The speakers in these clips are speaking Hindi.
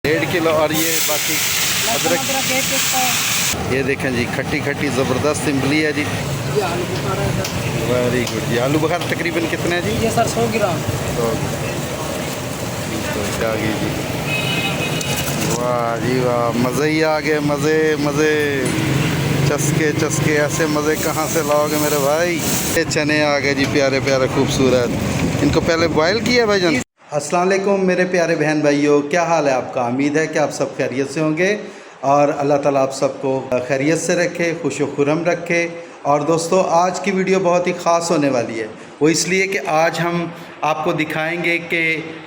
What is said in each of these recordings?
1.5 किलो। और ये बाकी अदरक, ये देखें जी, खट्टी खट्टी ज़बरदस्त इमली है जी। आलू बुखारा है सर। वेरी गुड जी। आलू बुखारा तकरीबन कितने हैं जी? ये सर 100 ग्राम। तो आ गई जी। वाह जी वाह, मज़े ही आ गए, मज़े मज़े, चस्के चस्के, ऐसे मज़े कहाँ से लाओगे मेरे भाई। ये चने आ गए जी, प्यारे प्यारे खूबसूरत। इनको पहले बॉयल किया भाईजान। अस्सलाम वालेकुम मेरे प्यारे बहन भाइयों, क्या हाल है आपका? उम्मीद है कि आप सब खैरियत से होंगे और अल्लाह ताला आप सबको खैरियत से रखे, खुश व खुरम रखे। और दोस्तों, आज की वीडियो बहुत ही ख़ास होने वाली है। वो इसलिए कि आज हम आपको दिखाएंगे कि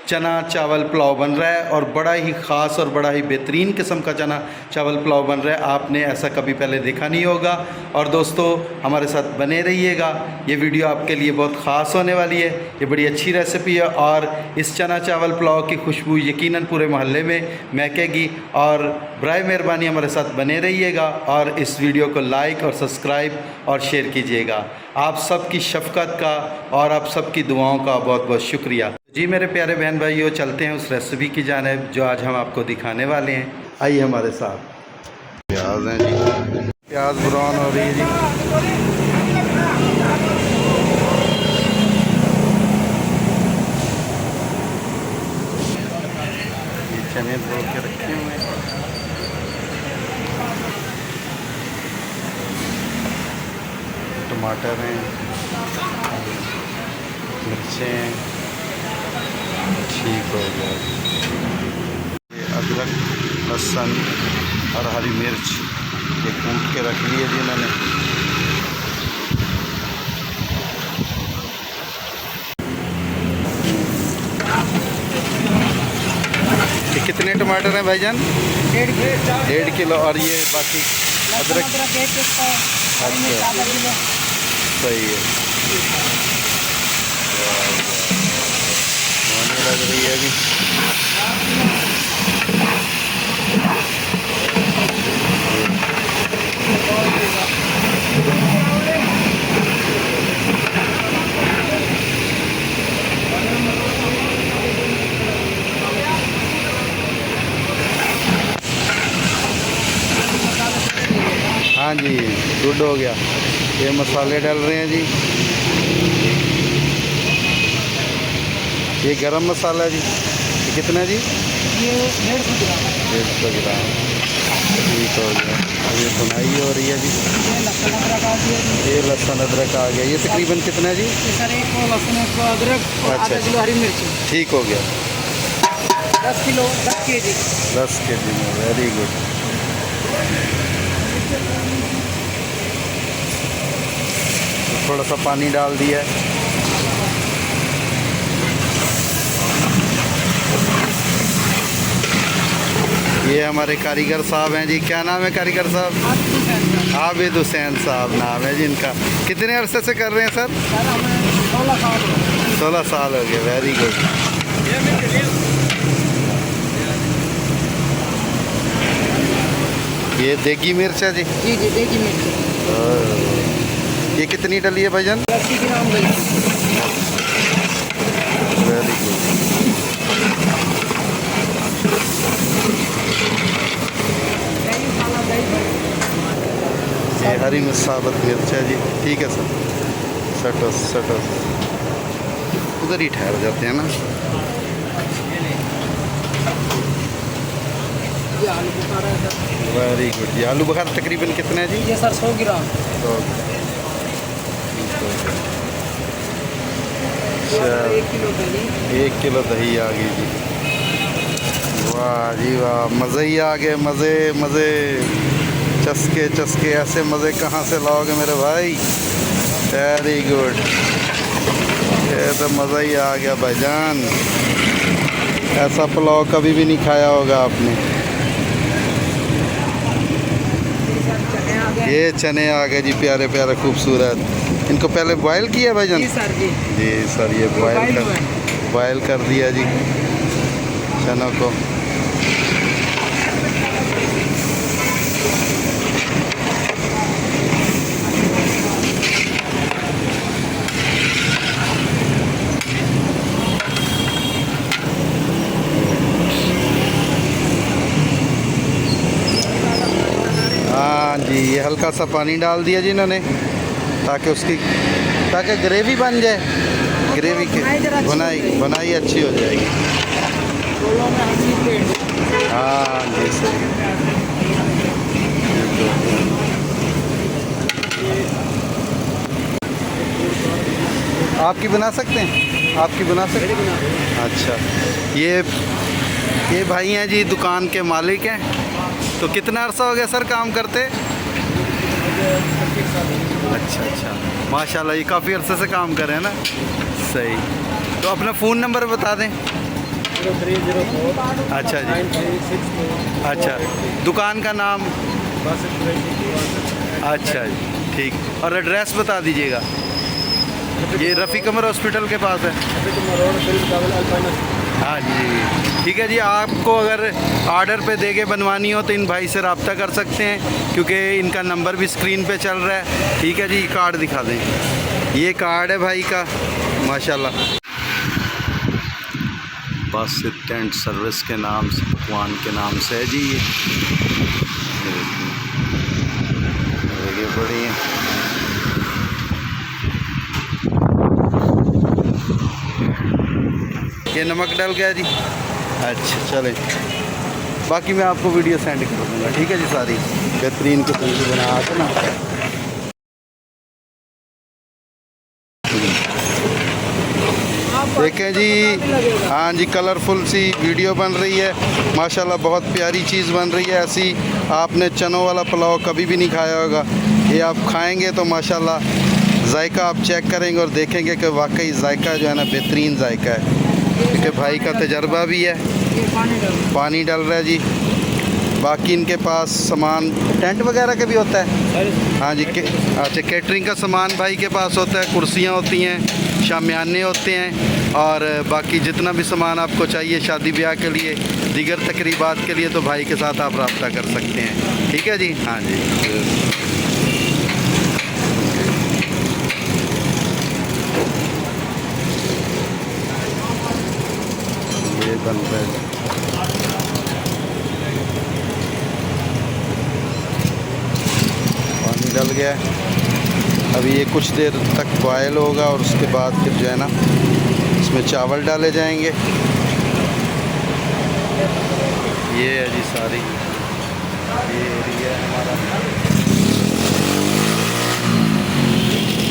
चना चावल पुलाव बन रहा है, और बड़ा ही ख़ास और बड़ा ही बेहतरीन किस्म का चना चावल पुलाव बन रहा है। आपने ऐसा कभी पहले देखा नहीं होगा। और दोस्तों, हमारे साथ बने रहिएगा, ये वीडियो आपके लिए बहुत ख़ास होने वाली है। ये बड़ी अच्छी रेसिपी है और इस चना चावल पुलाव की खुशबू यकीनन पूरे मोहल्ले में महकेगी। और बराए मेहरबानी हमारे साथ बने रहिएगा और इस वीडियो को लाइक और सब्सक्राइब और शेयर कीजिएगा। आप सबकी शफ़क़त का और आप सबकी दुआओं का बहुत बहुत शुक्रिया जी। मेरे प्यारे बहन भाइयों, चलते हैं उस रेसिपी की जानिब जो आज हम आपको दिखाने वाले हैं। आइए हमारे साथ। प्याज हैं जी, प्याज ब्राउन हो रही है जी। ये चने धो के रखे हुए हैं। टमाटर हैं, मिर्चें, ठीक हो गया। ये अदरक, लहसुन और हरी मिर्च ये कूट के रख लिए जी मैंने। ये कितने टमाटर हैं भाईजान? 1.5 किलो। और ये बाकी अदरक, अच्छा सही है, होने लग रही है अभी। हाँ जी, गुड हो गया। ये मसाले डाल रहे हैं जी। ये गरम मसाला जी, ये कितना जी? ये 150 ग्राम। 150 ग्राम, ठीक हो गया। अब ये भुनाई हो रही है जी। ये लहसुन अदरक आ गया। ये तकरीबन कितना जी? सर 1 किलो लहसुन, 1 किलो अदरक और आधा किलो हरी मिर्च। ठीक हो गया। 10 किलो 10 केजी। 10 केजी में, वेरी गुड। थोड़ा सा पानी डाल दिया। ये हमारे कारीगर साहब हैं जी। क्या नाम है कारीगर साहब? आबिद हुसैन साहब नाम है जी इनका। कितने अरसे से कर रहे हैं सर? 16 साल हो गए। Very good. ये देगी मिर्च है जी। जी जी, देगी मिर्च। ये कितनी डली है भाईजान? 80 ग्राम डली। Very good. ये हरी साबुत मिर्च है जी। ठीक है सर, सटो सटो, उधर ही ठहर जाते हैं ना। ये आलू बुखारा है सर। वेरी गुड जी। आलू बुखारा तकरीबन कितने हैं जी? ये सर 100 ग्राम। तो 1 किलो दही। 1 किलो दही आ गई जी। वाह जी वाह, मज़े ही आ गए, मज़े मज़े, चस्के चस्के, ऐसे मज़े कहाँ से लाओगे मेरे भाई। Very good. ये तो मज़ा ही आ गया भाईजान। ऐसा पुलाव कभी भी नहीं खाया होगा आपने। ये चने आ गए जी, प्यारे प्यारे खूबसूरत। इनको पहले बॉयल किया भाईजान? जी सर जी। जी सर, ये बॉयल कर दिया जी चनों को। जी ये हल्का सा पानी डाल दिया जी इन्होंने, ताकि ग्रेवी बन जाए। ग्रेवी की बनाई अच्छी हो जाएगी। छोलों में हल्दी प्लेट। हाँ जी सही। आपकी बना सकते हैं? आपकी बना सकते हैं? अच्छा, ये भाई हैं जी, दुकान के मालिक हैं। तो कितना अर्सा हो गया सर काम करते? अच्छा, माशाल्लाह, ये काफ़ी अरसे से काम कर रहे हैं ना। सही। तो अपना फ़ोन नंबर बता दें। 0304। अच्छा जी। 9362। अच्छा, दुकान का नाम? अच्छा जी, ठीक। और एड्रेस बता दीजिएगा। ये रफ़ी कमर हॉस्पिटल के पास है। हाँ जी, ठीक है जी। आपको अगर ऑर्डर पे देके बनवानी हो तो इन भाई से रब्ता कर सकते हैं, क्योंकि इनका नंबर भी स्क्रीन पे चल रहा है। ठीक है जी, कार्ड दिखा दें। ये कार्ड है भाई का, माशाल्लाह। बस टेंट सर्विस के नाम से, पकवान के नाम से है जी ये। देखिए बड़ी है। ये नमक डल गया जी। अच्छा चलें, बाकी मैं आपको वीडियो सेंड कर दूँगा। ठीक है जी, सारी बेहतरीन किस्म की बना के ना। देखें जी, हाँ जी, कलरफुल सी वीडियो बन रही है माशाल्लाह। बहुत प्यारी चीज़ बन रही है। ऐसी आपने चनों वाला पुलाव कभी भी नहीं खाया होगा। ये आप खाएंगे तो माशाल्लाह जायका आप चेक करेंगे और देखेंगे कि वाकई जायका जो है ना, बेहतरीन जायका है, क्योंकि भाई का तजर्बा भी है। पानी डल रहा है जी। बाकी इनके पास सामान टेंट वगैरह का भी होता है। हाँ जी, अच्छा, कैटरिंग का सामान भाई के पास होता है। कुर्सियाँ होती हैं, शामियाने होते हैं, और बाकी जितना भी सामान आपको चाहिए शादी ब्याह के लिए, दीगर तकरीबात के लिए, तो भाई के साथ आप रब्ता कर सकते हैं। ठीक है जी। हाँ जी, ये बन रहा है। पानी डल गया है। अभी ये कुछ देर तक बॉयल होगा और उसके बाद फिर जो है ना, इसमें चावल डाले जाएंगे। ये है जी सारी, ये एरिया है हमारा।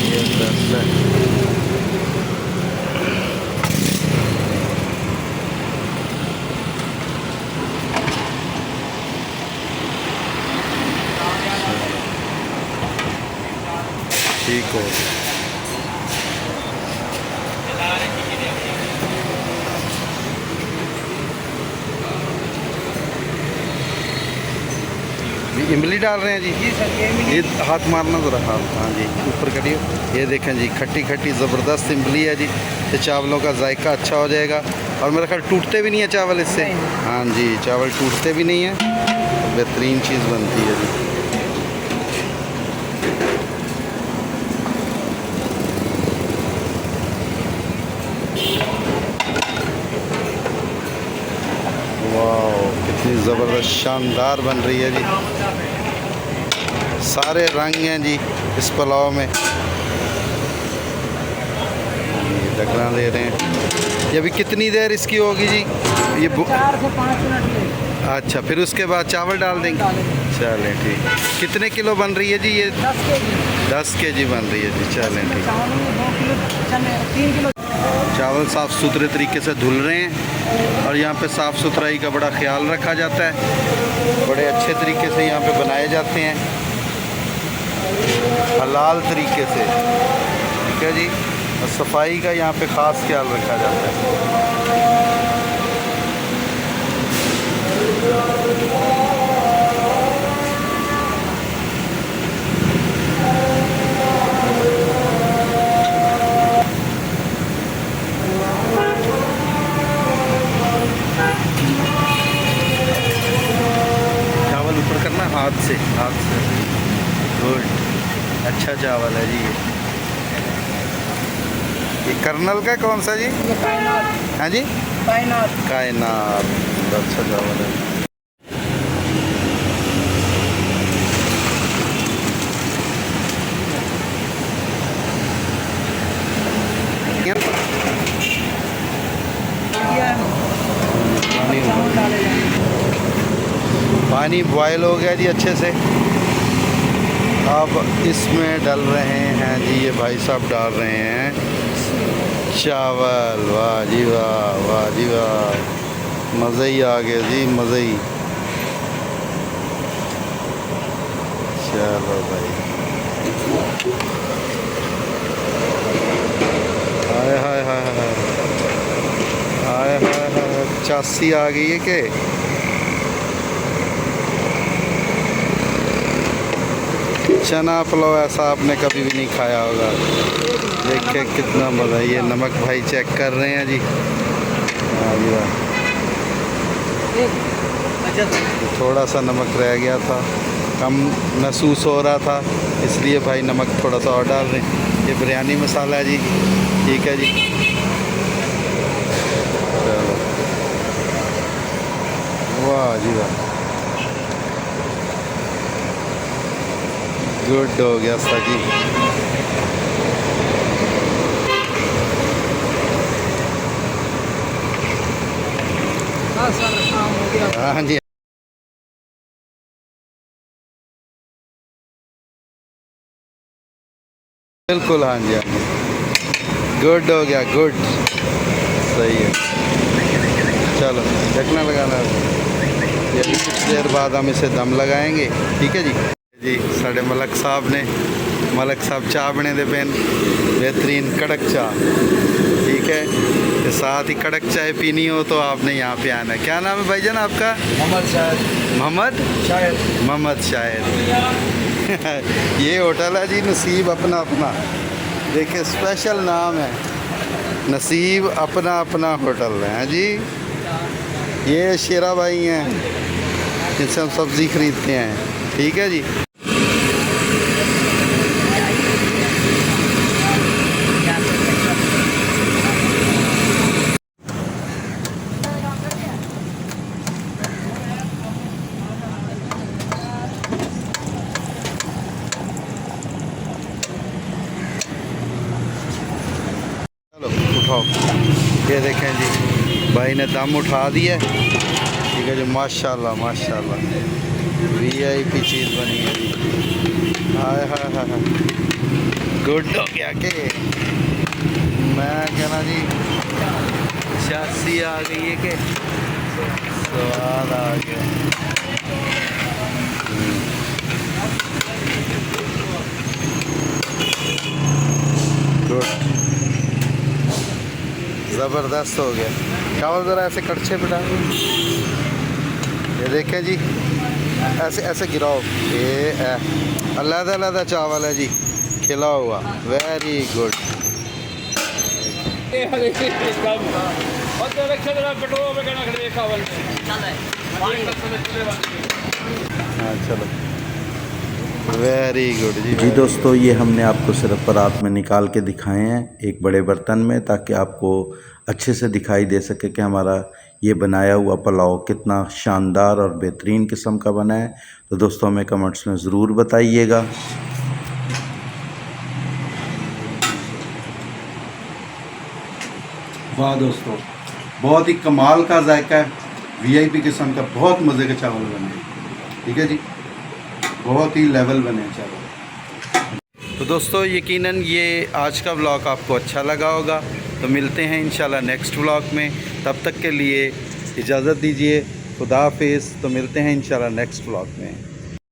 ये दस है। ठीक हो। इमली डाल रहे हैं जी। ये हाथ मारना ज़रा। हाँ जी, ऊपर करिए। ये देखें जी, खट्टी खट्टी ज़बरदस्त इमली है जी। ये चावलों का जायका अच्छा हो जाएगा, और मेरा ख्याल टूटते भी नहीं है चावल इससे। हाँ जी, चावल टूटते भी नहीं है, बेहतरीन चीज़ बनती है जी। वाह, कितनी ज़बरदस्त शानदार बन रही है जी। सारे रंग हैं जी इस पुलाव में। ढकना ले रहे हैं। ये अभी कितनी देर इसकी होगी जी? ये 4 से 5 मिनट में। अच्छा, फिर उसके बाद चावल डाल देंगे। चलें ठीक। कितने किलो बन रही है जी ये? 10 केजी। 10 केजी बन रही है जी। चलें ठीक। चावल में 2 किलो चने, 3 किलो। चावल साफ़ सुथरे तरीके से धुल रहे हैं, और यहाँ पे साफ़ सुथराई का बड़ा ख्याल रखा जाता है। बड़े अच्छे तरीके से यहाँ पे बनाए जाते हैं, हलाल तरीके से। ठीक है जी। और सफाई का यहाँ पे ख़ास ख्याल रखा जाता है। चावल ऊपर करना हाथ से। गुड, अच्छा चावल है जी। ये कर्नल का कौन सा जी? ये कायनात। हाँ जी, कायनात। कायनात, अच्छा चावल है। पानी बॉयल हो गया जी अच्छे से। अब इसमें डल रहे हैं जी, ये भाई साहब डाल रहे हैं चावल। वाह जी वाह, वाह जी वाह, मज़े ही आ गया जी, मज़े ही। चलो भाई, हाय हाय हाय हाय हाय हाय हाय, 85 आ गई है के। चना पुलाव ऐसा आपने कभी भी नहीं खाया होगा। देखिए कितना मज़ा। ये नमक भाई चेक कर रहे हैं जी। हाँ जी वाह, थोड़ा सा नमक रह गया था, कम महसूस हो रहा था, इसलिए भाई नमक थोड़ा सा और डाल रहे हैं। ये बिरयानी मसाला है जी, ठीक है जी। चलो, वाह जी वाह, गुड हो गया सा जी। हाँ सर, हाँ हो गया। हाँ जी, बिल्कुल, हाँ जी हाँ जी, गुड हो गया, गुड, सही है। चलो ढकना लगाना, ये भी कुछ देर बाद हम इसे दम लगाएंगे, ठीक है जी। जी साढ़े मलक साहब ने, मलक साहब चाह बने दे पेन बेहतरीन कड़क चाह, ठीक है। तो साथ ही कड़क चाय पीनी हो तो आपने यहाँ पे आना है। क्या नाम है भाईजान आपका? मोहम्मद शाहिद। मोहम्मद शाहिद। मोहम्मद शाहिद। ये होटल है जी नसीब अपना अपना, देखिए स्पेशल नाम है, नसीब अपना अपना होटल है जी। ये शेरा भाई हैं जिनसे हम सब्ज़ी खरीदते हैं, ठीक है जी। चलो उठाओ, ये देखें जी भाई ने दम उठा दिया, ठीक है जी। माशाल्लाह माशाल्लाह, वीआईपी चीज़ बनी है जी। हाय हाय हाय हाय, गुड हो गया के। मैं कहना जी 86 आ गई है के, स्वाद आ गया। गुड, ज़बरदस्त हो गया। चावल ज़रा ऐसे कड़छे पे डालो, ये देखें जी, ऐसे ऐसे गिराओ। ये अलग अलग चावल है जी, खिला हुआ, वेरी गुड। हाँ चलो, वेरी गुड जी। जी दोस्तों, ये हमने आपको सिर्फ परात में निकाल के दिखाए हैं एक बड़े बर्तन में, ताकि आपको अच्छे से दिखाई दे सके कि हमारा ये बनाया हुआ पुलाव कितना शानदार और बेहतरीन किस्म का बना है। तो दोस्तों हमें कमेंट्स में ज़रूर बताइएगा। वाह दोस्तों, बहुत ही कमाल का जायका है, वीआईपी किस्म का, बहुत मज़े के चावल बने, ठीक है जी, बहुत ही लेवल बने चावल। तो दोस्तों यकीनन ये आज का व्लॉग आपको अच्छा लगा होगा। तो मिलते हैं इंशाल्लाह नेक्स्ट व्लॉग में, तब तक के लिए इजाज़त दीजिए, खुदा हाफिज़। तो मिलते हैं इंशाल्लाह नेक्स्ट व्लॉग में।